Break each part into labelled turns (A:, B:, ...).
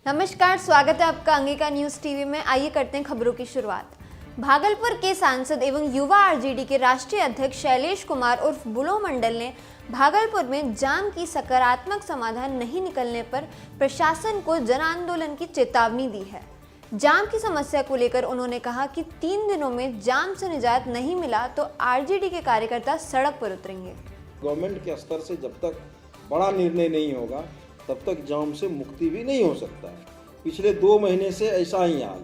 A: नमस्कार, स्वागत है आपका अंगिका न्यूज टीवी में। आइए करते हैं खबरों की शुरुआत। भागलपुर के सांसद एवं युवा आरजेडी के राष्ट्रीय अध्यक्ष शैलेश कुमार उर्फ बुलो मंडल ने भागलपुर में जाम की सकारात्मक समाधान नहीं निकलने पर प्रशासन को जन आंदोलन की चेतावनी दी है। जाम की समस्या को लेकर उन्होंने कहा कि 3 दिनों में जाम से निजात नहीं मिला तो आरजेडी के कार्यकर्ता सड़क पर उतरेंगे।
B: गवर्नमेंट के स्तर से जब तक बड़ा निर्णय नहीं होगा तब तक जाम से मुक्ति भी नहीं हो सकता है। पिछले 2 महीने से ऐसा ही हाल,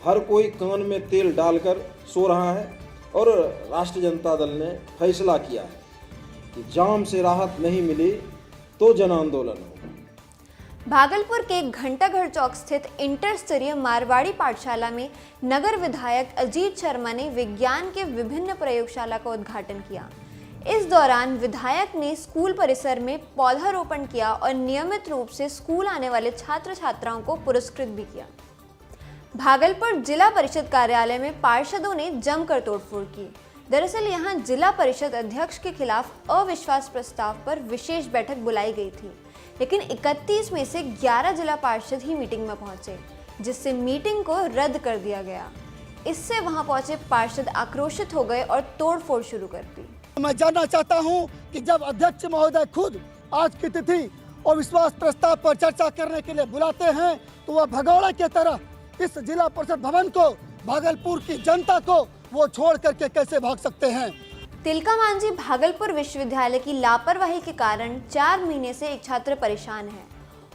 B: हर कोई कान में तेल डालकर सो रहा है और राष्ट्रीय जनता दल ने फैसला किया है कि जाम से राहत नहीं मिली तो जन आंदोलन होगा।
A: भागलपुर के घंटाघर चौक स्थित इंटर स्तरीय मारवाड़ी पाठशाला में नगर विधायक अजीत शर्मा ने विज्ञान के विभिन्न प्रयोगशाला का उद्घाटन किया। इस दौरान विधायक ने स्कूल परिसर में पौधारोपण किया और नियमित रूप से स्कूल आने वाले छात्र छात्राओं को पुरस्कृत भी किया। भागलपुर जिला परिषद कार्यालय में पार्षदों ने जमकर तोड़फोड़ की। दरअसल यहां जिला परिषद अध्यक्ष के खिलाफ अविश्वास प्रस्ताव पर विशेष बैठक बुलाई गई थी, लेकिन 31 में से 11 जिला पार्षद ही मीटिंग में पहुंचे, जिससे मीटिंग को रद्द कर दिया गया। इससे वहां पहुंचे पार्षद आक्रोशित हो गए और तोड़फोड़ शुरू कर दी।
C: मैं जानना चाहता हूं कि जब अध्यक्ष महोदय खुद आज की तिथि और विश्वास प्रस्ताव पर चर्चा करने के लिए बुलाते हैं तो वह भगोड़े की तरह इस जिला परिषद भवन को, भागलपुर की जनता को वो छोड़ करके कैसे भाग सकते हैं।
A: तिलका मांझी भागलपुर विश्वविद्यालय की लापरवाही के कारण 4 महीने से एक छात्र परेशान है।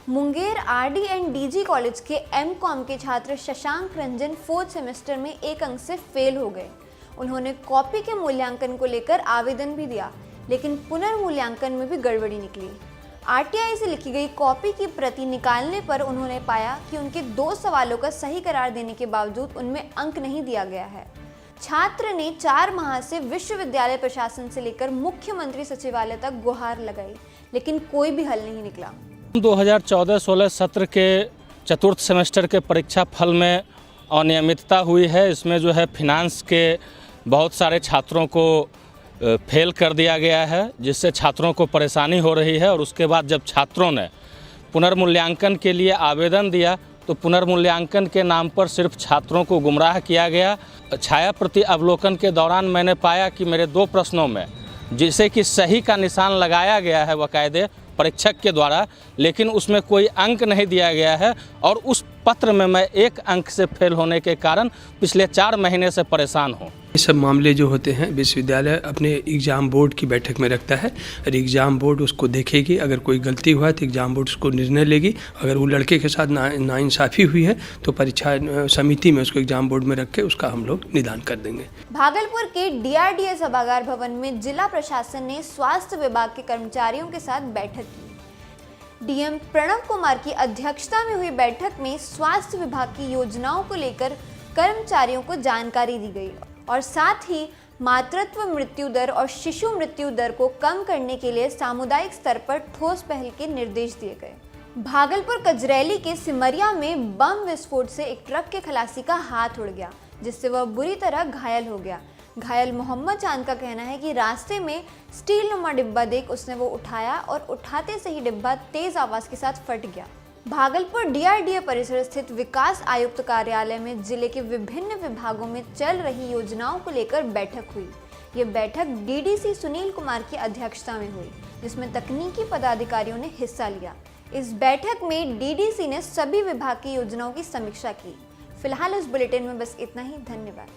A: Munger RD and DG college के एमकॉम के छात्र शशांक रंजन 4th सेमेस्टर में 1 अंक से फेल हो गए। उन्होंने कॉपी के मूल्यांकन को लेकर आवेदन भी दिया, लेकिन पुनर्मूल्यांकन में भी गड़बड़ी निकली। आरटीआई से लिखी गई कॉपी की प्रति निकालने पर उन्होंने पाया कि उनके 2 सवालों का सही करार देने के बावजूद उनमें अंक नहीं दिया गया है। छात्र ने 4 माह से विश्वविद्यालय प्रशासन से लेकर मुख्यमंत्री सचिवालय तक गुहार लगाई, लेकिन कोई भी हल नहीं निकला।
D: 2014-16 सत्र के चतुर्थ सेमेस्टर के परीक्षा फल में अनियमितता हुई है। इसमें जो है फिनांस के बहुत सारे छात्रों को फेल कर दिया गया है, जिससे छात्रों को परेशानी हो रही है। और उसके बाद जब छात्रों ने पुनर्मूल्यांकन के लिए आवेदन दिया तो पुनर्मूल्यांकन के नाम पर सिर्फ छात्रों को गुमराह किया गया। छाया प्रति अवलोकन के दौरान मैंने पाया कि मेरे 2 प्रश्नों में जिसे कि सही का निशान लगाया गया है बाकायदे परीक्षक के द्वारा, लेकिन उसमें कोई अंक नहीं दिया गया है। और उस पत्र में मैं 1 अंक से फेल होने के कारण पिछले 4 महीने से परेशान हूँ।
E: ये सब मामले जो होते हैं विश्वविद्यालय अपने एग्ज़ाम बोर्ड की बैठक में रखता है और एग्ज़ाम बोर्ड उसको देखेगी। अगर कोई गलती हुआ तो एग्ज़ाम बोर्ड उसको निर्णय लेगी। अगर वो लड़के के साथ नाइंसाफ़ी हुई है तो परीक्षा समिति में उसको एग्ज़ाम बोर्ड में रख के उसका हम लोग निदान कर देंगे।
A: भागलपुर के डीआरडीए सभागार भवन में जिला प्रशासन ने स्वास्थ्य विभाग के कर्मचारियों के साथ बैठक की। डीएम प्रणव कुमार की अध्यक्षता में हुई बैठक में स्वास्थ्य विभाग की योजनाओं को लेकर कर्मचारियों को जानकारी दी गई और साथ ही मातृत्व मृत्यु दर और शिशु मृत्यु दर को कम करने के लिए सामुदायिक स्तर पर ठोस पहल के निर्देश दिए गए। भागलपुर कजरैली के सिमरिया में बम विस्फोट से एक ट्रक के खलासी का हाथ उड़ गया, जिससे वह बुरी तरह घायल हो गया। घायल मोहम्मद चांद का कहना है कि रास्ते में स्टील नुमा डिब्बा देख उसने वो उठाया और उठाते से ही डिब्बा तेज आवाज के साथ फट गया। भागलपुर डीआरडीए परिसर स्थित विकास आयुक्त कार्यालय में जिले के विभिन्न विभागों में चल रही योजनाओं को लेकर बैठक हुई। ये बैठक डीडीसी सुनील कुमार की अध्यक्षता में हुई, जिसमें तकनीकी पदाधिकारियों ने हिस्सा लिया। इस बैठक में डीडीसी ने सभी विभाग की योजनाओं की समीक्षा की। फिलहाल इस बुलेटिन में बस इतना ही। धन्यवाद।